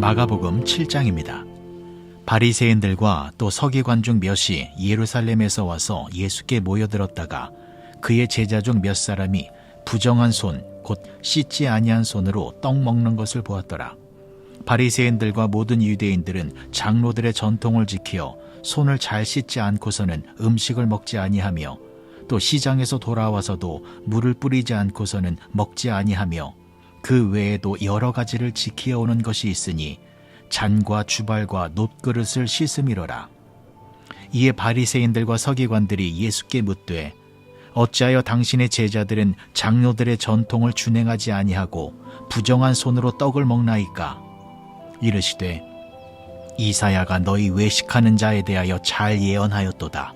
마가복음 7장입니다. 바리새인들과 또 서기관 중 몇이 예루살렘에서 와서 예수께 모여들었다가 그의 제자 중 몇 사람이 부정한 손, 곧 씻지 아니한 손으로 떡 먹는 것을 보았더라. 바리새인들과 모든 유대인들은 장로들의 전통을 지키어 손을 잘 씻지 않고서는 음식을 먹지 아니하며 또 시장에서 돌아와서도 물을 뿌리지 않고서는 먹지 아니하며 그 외에도 여러 가지를 지키어오는 것이 있으니 잔과 주발과 놋그릇을 씻음이로라. 이에 바리새인들과 서기관들이 예수께 묻되 어찌하여 당신의 제자들은 장로들의 전통을 준행하지 아니하고 부정한 손으로 떡을 먹나이까? 이르시되 이사야가 너희 외식하는 자에 대하여 잘 예언하였도다.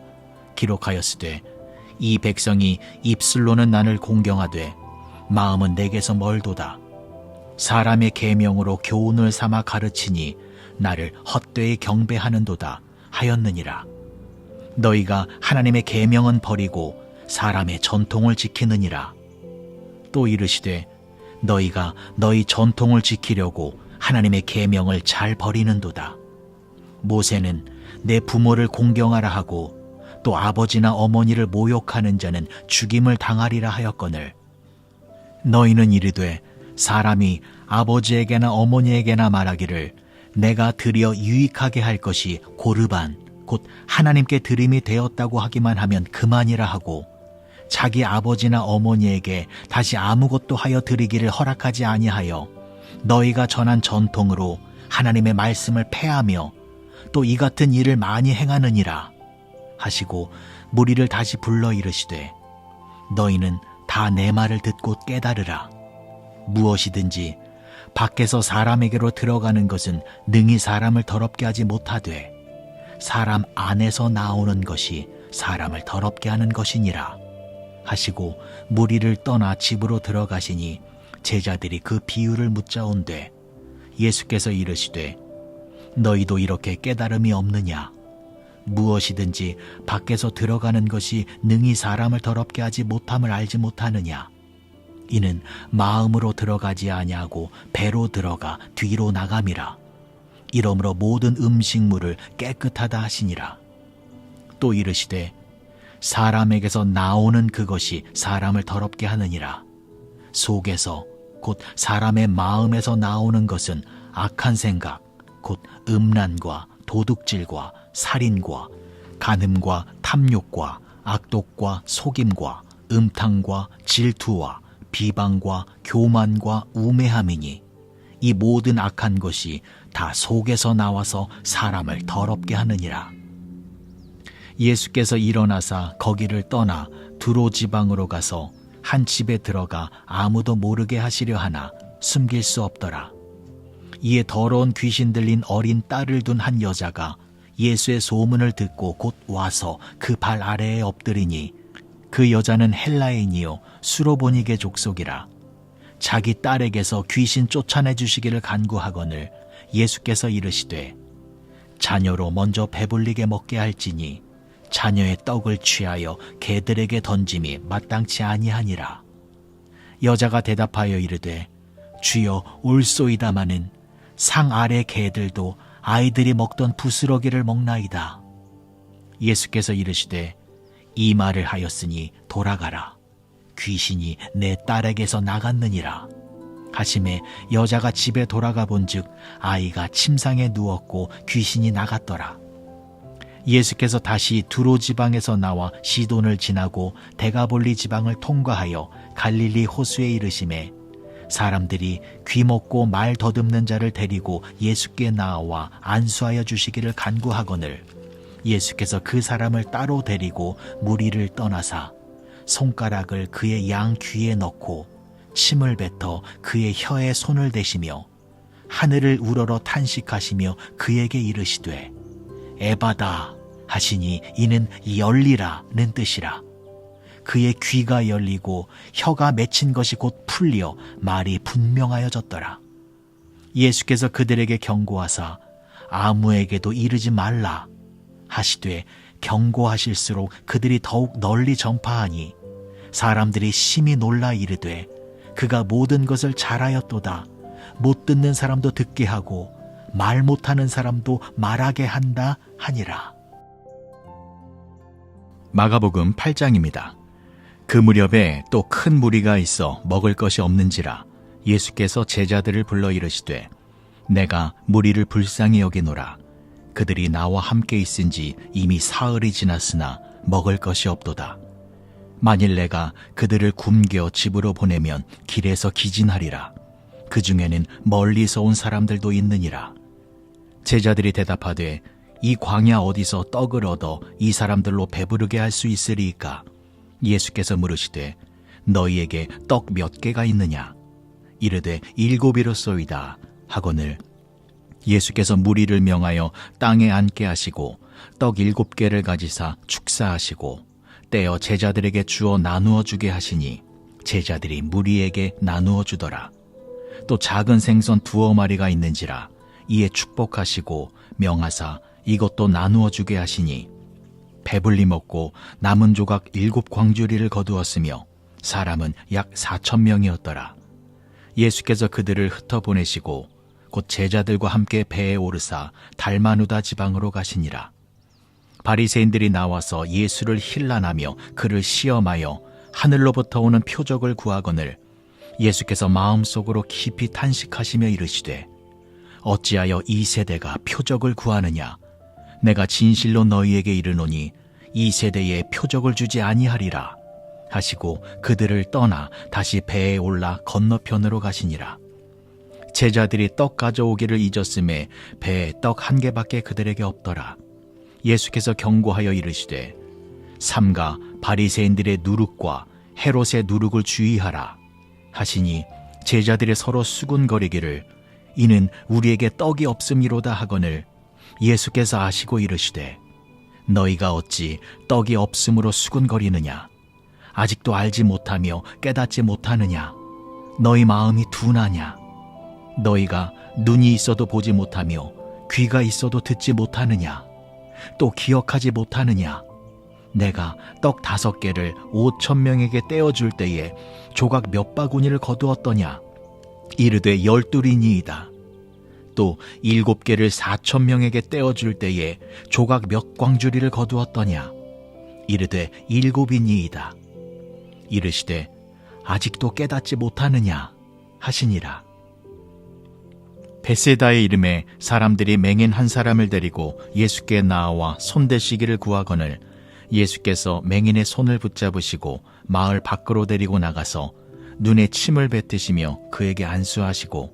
기록하였으되 이 백성이 입술로는 나를 공경하되 마음은 내게서 멀도다. 사람의 계명으로 교훈을 삼아 가르치니 나를 헛되이 경배하는도다 하였느니라. 너희가 하나님의 계명은 버리고 사람의 전통을 지키느니라. 또 이르시되 너희가 너희 전통을 지키려고 하나님의 계명을 잘 버리는도다. 모세는 내 부모를 공경하라 하고 또 아버지나 어머니를 모욕하는 자는 죽임을 당하리라 하였거늘 너희는 이르되 사람이 아버지에게나 어머니에게나 말하기를 내가 드려 유익하게 할 것이 고르반 곧 하나님께 드림이 되었다고 하기만 하면 그만이라 하고 자기 아버지나 어머니에게 다시 아무것도 하여 드리기를 허락하지 아니하여 너희가 전한 전통으로 하나님의 말씀을 폐하며 또 이 같은 일을 많이 행하느니라 하시고 무리를 다시 불러 이르시되 너희는 다 내 말을 듣고 깨달으라. 무엇이든지 밖에서 사람에게로 들어가는 것은 능히 사람을 더럽게 하지 못하되 사람 안에서 나오는 것이 사람을 더럽게 하는 것이니라 하시고 무리를 떠나 집으로 들어가시니 제자들이 그 비유를 묻자온되 예수께서 이르시되 너희도 이렇게 깨달음이 없느냐? 무엇이든지 밖에서 들어가는 것이 능히 사람을 더럽게 하지 못함을 알지 못하느냐? 이는 마음으로 들어가지 아니하고 배로 들어가 뒤로 나감이라. 이러므로 모든 음식물을 깨끗하다 하시니라. 또 이르시되 사람에게서 나오는 그것이 사람을 더럽게 하느니라. 속에서 곧 사람의 마음에서 나오는 것은 악한 생각 곧 음란과 도둑질과 살인과 간음과 탐욕과 악독과 속임과 음탕과 질투와 비방과 교만과 우매함이니 이 모든 악한 것이 다 속에서 나와서 사람을 더럽게 하느니라. 예수께서 일어나사 거기를 떠나 두로 지방으로 가서 한 집에 들어가 아무도 모르게 하시려 하나 숨길 수 없더라. 이에 더러운 귀신 들린 어린 딸을 둔 한 여자가 예수의 소문을 듣고 곧 와서 그 발 아래에 엎드리니 그 여자는 헬라인이요 수로보니게 족속이라. 자기 딸에게서 귀신 쫓아내 주시기를 간구하거늘 예수께서 이르시되 자녀로 먼저 배불리게 먹게 할지니 자녀의 떡을 취하여 개들에게 던짐이 마땅치 아니하니라. 여자가 대답하여 이르되 주여 올소이다마는 상 아래 개들도 아이들이 먹던 부스러기를 먹나이다. 예수께서 이르시되 이 말을 하였으니 돌아가라. 귀신이 내 딸에게서 나갔느니라 하시매 여자가 집에 돌아가 본즉 아이가 침상에 누웠고 귀신이 나갔더라. 예수께서 다시 두로 지방에서 나와 시돈을 지나고 데가볼리 지방을 통과하여 갈릴리 호수에 이르시매 사람들이 귀 먹고 말 더듬는 자를 데리고 예수께 나와 안수하여 주시기를 간구하거늘 예수께서 그 사람을 따로 데리고 무리를 떠나사 손가락을 그의 양 귀에 넣고 침을 뱉어 그의 혀에 손을 대시며 하늘을 우러러 탄식하시며 그에게 이르시되 에바다 하시니 이는 열리라는 뜻이라. 그의 귀가 열리고 혀가 맺힌 것이 곧 풀려 말이 분명하여졌더라. 예수께서 그들에게 경고하사 아무에게도 이르지 말라 하시되 경고하실수록 그들이 더욱 널리 전파하니 사람들이 심히 놀라 이르되 그가 모든 것을 잘하였도다. 못 듣는 사람도 듣게 하고 말 못하는 사람도 말하게 한다 하니라. 마가복음 8장입니다. 그 무렵에 또 큰 무리가 있어 먹을 것이 없는지라 예수께서 제자들을 불러 이르시되 내가 무리를 불쌍히 여기노라. 그들이 나와 함께 있은지 이미 사흘이 지났으나 먹을 것이 없도다. 만일 내가 그들을 굶겨 집으로 보내면 길에서 기진하리라. 그 중에는 멀리서 온 사람들도 있느니라. 제자들이 대답하되 이 광야 어디서 떡을 얻어 이 사람들로 배부르게 할 수 있으리이까? 예수께서 물으시되 너희에게 떡 몇 개가 있느냐? 이르되 7이로소이다 하거늘 예수께서 무리를 명하여 땅에 앉게 하시고 떡 7개를 가지사 축사하시고 떼어 제자들에게 주어 나누어 주게 하시니 제자들이 무리에게 나누어 주더라. 또 작은 생선 2마리가 있는지라 이에 축복하시고 명하사 이것도 나누어 주게 하시니 배불리 먹고 남은 조각 7광주리를 거두었으며 사람은 약 4,000명이었더라. 예수께서 그들을 흩어 보내시고 곧 제자들과 함께 배에 오르사 달마누다 지방으로 가시니라. 바리새인들이 나와서 예수를 힐난하며 그를 시험하여 하늘로부터 오는 표적을 구하거늘 예수께서 마음속으로 깊이 탄식하시며 이르시되 어찌하여 이 세대가 표적을 구하느냐? 내가 진실로 너희에게 이르노니 이 세대에 표적을 주지 아니하리라 하시고 그들을 떠나 다시 배에 올라 건너편으로 가시니라. 제자들이 떡 가져오기를 잊었음에 배에 떡 1개밖에 그들에게 없더라. 예수께서 경고하여 이르시되 삼가 바리새인들의 누룩과 헤롯의 누룩을 주의하라 하시니 제자들이 서로 수군거리기를 이는 우리에게 떡이 없음이로다 하거늘 예수께서 아시고 이르시되 너희가 어찌 떡이 없음으로 수군거리느냐? 아직도 알지 못하며 깨닫지 못하느냐? 너희 마음이 둔하냐? 너희가 눈이 있어도 보지 못하며 귀가 있어도 듣지 못하느냐? 또 기억하지 못하느냐? 내가 떡 5개를 5,000명에게 떼어줄 때에 조각 몇 바구니를 거두었더냐? 이르되 12이니이다. 또 7개를 4,000명에게 떼어줄 때에 조각 몇 광주리를 거두었더냐? 이르되 7이니이다. 이르시되 아직도 깨닫지 못하느냐? 하시니라. 베세다의 이름에 사람들이 맹인 한 사람을 데리고 예수께 나와 손대시기를 구하거늘 예수께서 맹인의 손을 붙잡으시고 마을 밖으로 데리고 나가서 눈에 침을 뱉으시며 그에게 안수하시고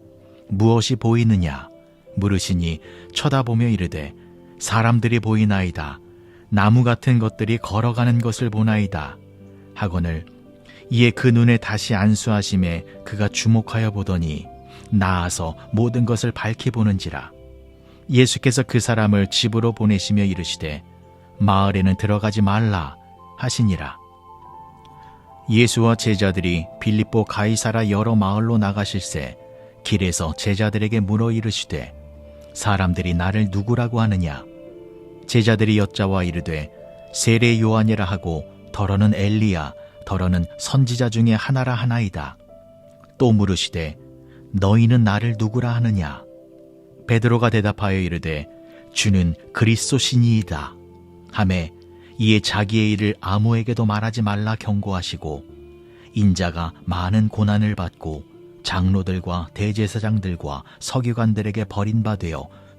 무엇이 보이느냐 물으시니 쳐다보며 이르되 사람들이 보이나이다. 나무 같은 것들이 걸어가는 것을 보나이다 하거늘 이에 그 눈에 다시 안수하심에 그가 주목하여 보더니 나아서 모든 것을 밝히 보는지라. 예수께서 그 사람을 집으로 보내시며 이르시되 마을에는 들어가지 말라 하시니라. 예수와 제자들이 빌립보 가이사라 여러 마을로 나가실새 길에서 제자들에게 물어 이르시되 사람들이 나를 누구라고 하느냐? 제자들이 여짜와 이르되 세례 요한이라 하고 더러는 엘리야 더러는 선지자 중에 하나라 하나이다. 또 물으시되 너희는 나를 누구라 하느냐? 베드로가 대답하여 이르되 주는 그리스도시니이다 하매 이에 자기의 일을 아무에게도 말하지 말라 경고하시고 인자가 많은 고난을 받고 장로들과 대제사장들과 서기관들에게 버림받아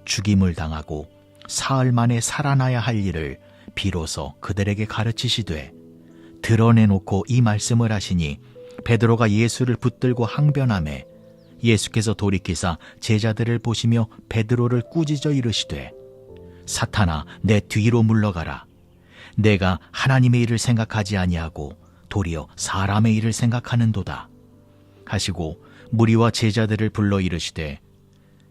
죽임을 당하고 사흘 만에 살아나야 할 일을 비로소 그들에게 가르치시되 드러내놓고 이 말씀을 하시니 베드로가 예수를 붙들고 항변하매 예수께서 돌이키사 제자들을 보시며 베드로를 꾸짖어 이르시되 사탄아 내 뒤로 물러가라. 내가 하나님의 일을 생각하지 아니하고 도리어 사람의 일을 생각하는도다 하시고 무리와 제자들을 불러 이르시되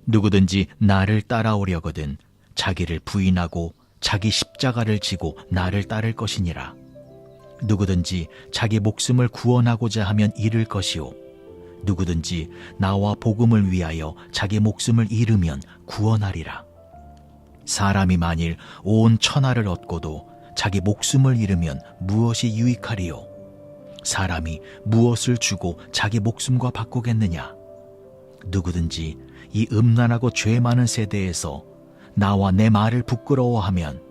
누구든지 나를 따라오려거든 자기를 부인하고 자기 십자가를 지고 나를 따를 것이니라. 누구든지 자기 목숨을 구원하고자 하면 잃을 것이요 누구든지 나와 복음을 위하여 자기 목숨을 잃으면 구원하리라. 사람이 만일 온 천하를 얻고도 자기 목숨을 잃으면 무엇이 유익하리요? 사람이 무엇을 주고 자기 목숨과 바꾸겠느냐? 누구든지 이 음란하고 죄 많은 세대에서 나와 내 말을 부끄러워하면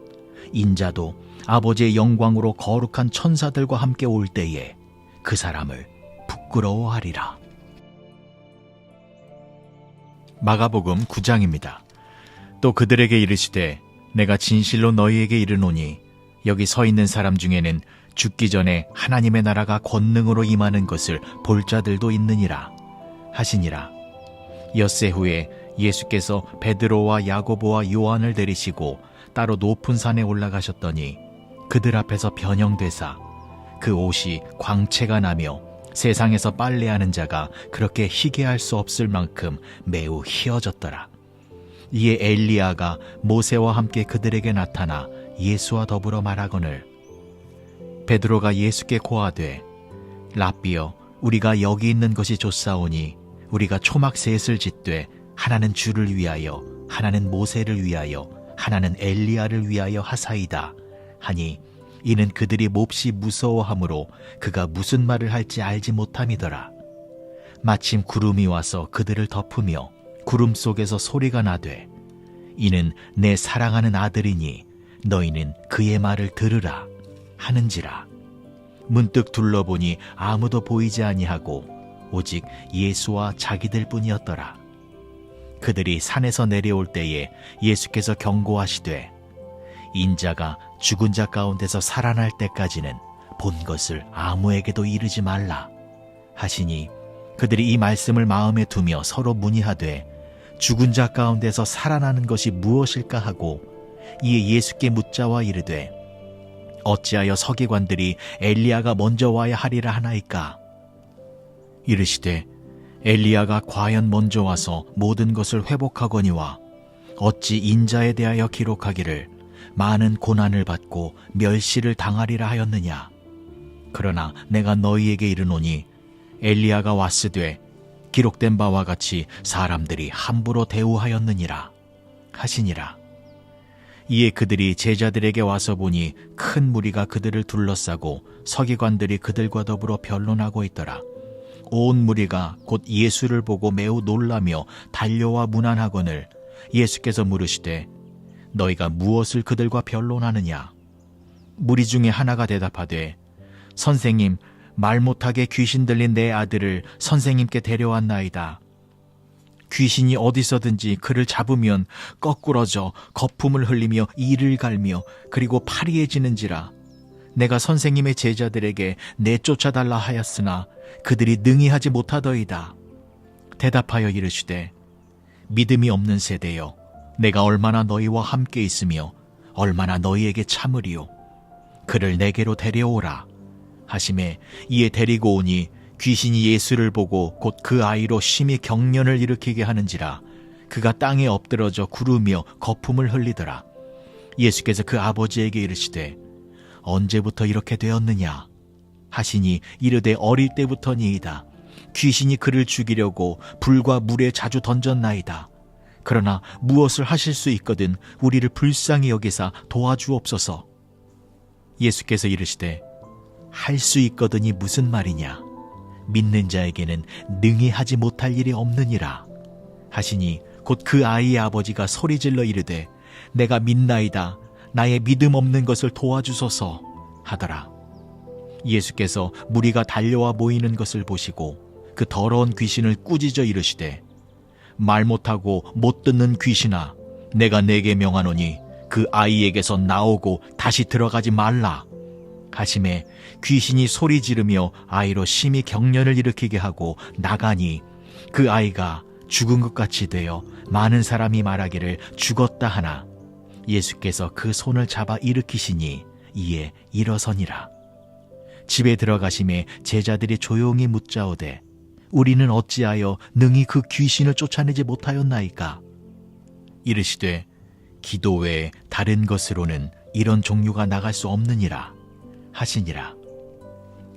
인자도 아버지의 영광으로 거룩한 천사들과 함께 올 때에 그 사람을 부끄러워하리라. 마가복음 9장입니다. 또 그들에게 이르시되 내가 진실로 너희에게 이르노니 여기 서 있는 사람 중에는 죽기 전에 하나님의 나라가 권능으로 임하는 것을 볼 자들도 있느니라 하시니라. 엿새 후에 예수께서 베드로와 야고보와 요한을 데리시고 따로 높은 산에 올라가셨더니 그들 앞에서 변형되사 그 옷이 광채가 나며 세상에서 빨래하는 자가 그렇게 희게 할 수 없을 만큼 매우 희어졌더라. 이에 엘리야가 모세와 함께 그들에게 나타나 예수와 더불어 말하거늘 베드로가 예수께 고하되 랍비여 우리가 여기 있는 것이 좋사오니 우리가 초막 셋을 짓되 하나는 주를 위하여 하나는 모세를 위하여 하나는 엘리야를 위하여 하사이다 하니 이는 그들이 몹시 무서워하므로 그가 무슨 말을 할지 알지 못함이더라. 마침 구름이 와서 그들을 덮으며 구름 속에서 소리가 나되 이는 내 사랑하는 아들이니 너희는 그의 말을 들으라 하는지라. 문득 둘러보니 아무도 보이지 아니하고 오직 예수와 자기들 뿐이었더라. 그들이 산에서 내려올 때에 예수께서 경고하시되 인자가 죽은 자 가운데서 살아날 때까지는 본 것을 아무에게도 이르지 말라 하시니 그들이 이 말씀을 마음에 두며 서로 문의하되 죽은 자 가운데서 살아나는 것이 무엇일까 하고 이에 예수께 묻자와 이르되 어찌하여 서기관들이 엘리야가 먼저 와야 하리라 하나이까? 이르시되 엘리야가 과연 먼저 와서 모든 것을 회복하거니와 어찌 인자에 대하여 기록하기를 많은 고난을 받고 멸시를 당하리라 하였느냐? 그러나 내가 너희에게 이르노니 엘리야가 왔으되 기록된 바와 같이 사람들이 함부로 대우하였느니라 하시니라. 이에 그들이 제자들에게 와서 보니 큰 무리가 그들을 둘러싸고 서기관들이 그들과 더불어 변론하고 있더라. 온 무리가 곧 예수를 보고 매우 놀라며 달려와 문안하거늘 예수께서 물으시되 너희가 무엇을 그들과 변론하느냐? 무리 중에 하나가 대답하되 선생님 말 못하게 귀신 들린 내 아들을 선생님께 데려왔나이다. 귀신이 어디서든지 그를 잡으면 거꾸러져 거품을 흘리며 이를 갈며 그리고 파리해지는지라. 내가 선생님의 제자들에게 내쫓아달라 하였으나 그들이 능히 하지 못하더이다. 대답하여 이르시되 믿음이 없는 세대여 내가 얼마나 너희와 함께 있으며 얼마나 너희에게 참으리요. 그를 내게로 데려오라 하시매 이에 데리고 오니 귀신이 예수를 보고 곧 그 아이로 심히 경련을 일으키게 하는지라. 그가 땅에 엎드러져 구르며 거품을 흘리더라. 예수께서 그 아버지에게 이르시되 언제부터 이렇게 되었느냐 하시니 이르되 어릴 때부터니이다. 귀신이 그를 죽이려고 불과 물에 자주 던졌나이다. 그러나 무엇을 하실 수 있거든 우리를 불쌍히 여기사 도와주옵소서. 예수께서 이르시되 할 수 있거든이 무슨 말이냐? 믿는 자에게는 능히 하지 못할 일이 없느니라 하시니 곧 그 아이의 아버지가 소리질러 이르되 내가 믿나이다. 나의 믿음 없는 것을 도와주소서 하더라. 예수께서 무리가 달려와 모이는 것을 보시고 그 더러운 귀신을 꾸짖어 이르시되 말 못하고 못 듣는 귀신아 내가 네게 명하노니 그 아이에게서 나오고 다시 들어가지 말라 하시매 귀신이 소리 지르며 아이로 심히 경련을 일으키게 하고 나가니 그 아이가 죽은 것 같이 되어 많은 사람이 말하기를 죽었다 하나 예수께서 그 손을 잡아 일으키시니 이에 일어서니라. 집에 들어가심에 제자들이 조용히 묻자오되 우리는 어찌하여 능히 그 귀신을 쫓아내지 못하였나이까? 이르시되 기도 외에 다른 것으로는 이런 종류가 나갈 수 없느니라 하시니라.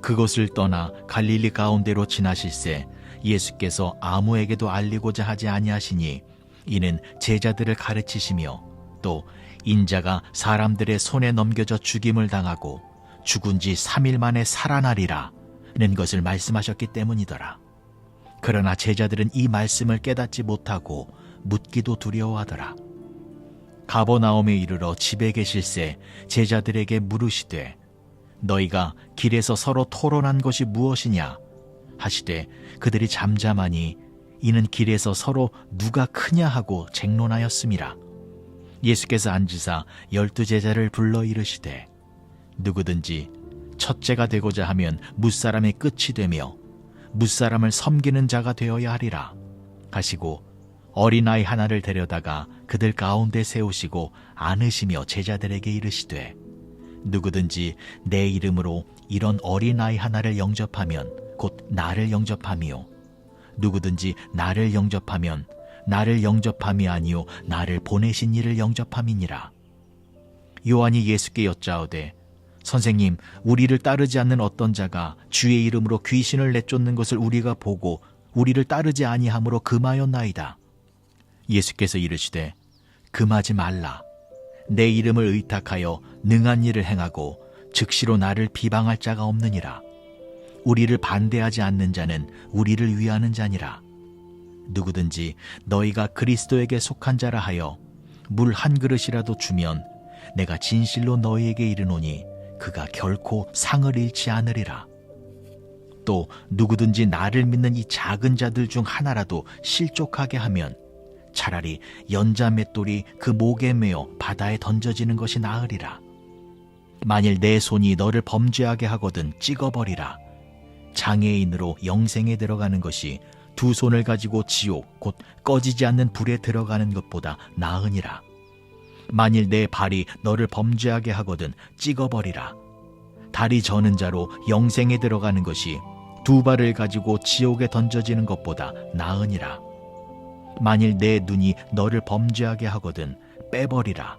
그곳을 떠나 갈릴리 가운데로 지나실새 예수께서 아무에게도 알리고자 하지 아니하시니 이는 제자들을 가르치시며 또 인자가 사람들의 손에 넘겨져 죽임을 당하고 죽은 지 3일 만에 살아나리라 는 것을 말씀하셨기 때문이더라. 그러나 제자들은 이 말씀을 깨닫지 못하고 묻기도 두려워하더라. 가버나움에 이르러 집에 계실새 제자들에게 물으시되 너희가 길에서 서로 토론한 것이 무엇이냐 하시되 그들이 잠잠하니 이는 길에서 서로 누가 크냐 하고 쟁론하였음이라. 예수께서 앉으사 12 제자를 불러 이르시되 누구든지 첫째가 되고자 하면 뭇사람의 끝이 되며 뭇사람을 섬기는 자가 되어야 하리라 하시고 어린아이 하나를 데려다가 그들 가운데 세우시고 안으시며 제자들에게 이르시되 누구든지 내 이름으로 이런 어린아이 하나를 영접하면 곧 나를 영접함이요 누구든지 나를 영접하면 나를 영접함이 아니요 나를 보내신 이를 영접함이니라. 요한이 예수께 여짜오되 선생님, 우리를 따르지 않는 어떤 자가 주의 이름으로 귀신을 내쫓는 것을 우리가 보고 우리를 따르지 아니함으로 금하였나이다. 예수께서 이르시되 금하지 말라. 내 이름을 의탁하여 능한 일을 행하고 즉시로 나를 비방할 자가 없느니라. 우리를 반대하지 않는 자는 우리를 위하는 자니라. 누구든지 너희가 그리스도에게 속한 자라 하여 물 한 그릇이라도 주면 내가 진실로 너희에게 이르노니 그가 결코 상을 잃지 않으리라. 또 누구든지 나를 믿는 이 작은 자들 중 하나라도 실족하게 하면 차라리 연자 맷돌이 그 목에 매어 바다에 던져지는 것이 나으리라. 만일 내 손이 너를 범죄하게 하거든 찍어버리라. 장애인으로 영생에 들어가는 것이 두 손을 가지고 지옥 곧 꺼지지 않는 불에 들어가는 것보다 나으니라. 만일 내 발이 너를 범죄하게 하거든 찍어버리라. 다리 저는 자로 영생에 들어가는 것이 두 발을 가지고 지옥에 던져지는 것보다 나으니라. 만일 내 눈이 너를 범죄하게 하거든 빼버리라.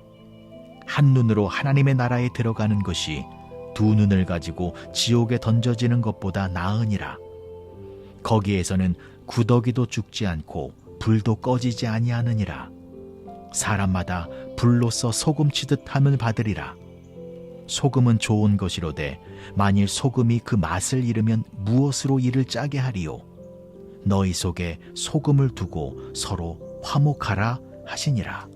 한 눈으로 하나님의 나라에 들어가는 것이 두 눈을 가지고 지옥에 던져지는 것보다 나으니라. 거기에서는 구더기도 죽지 않고 불도 꺼지지 아니하느니라. 사람마다 불로써 소금치듯 함을 받으리라. 소금은 좋은 것이로되 만일 소금이 그 맛을 잃으면 무엇으로 이를 짜게 하리요. 너희 속에 소금을 두고 서로 화목하라 하시니라.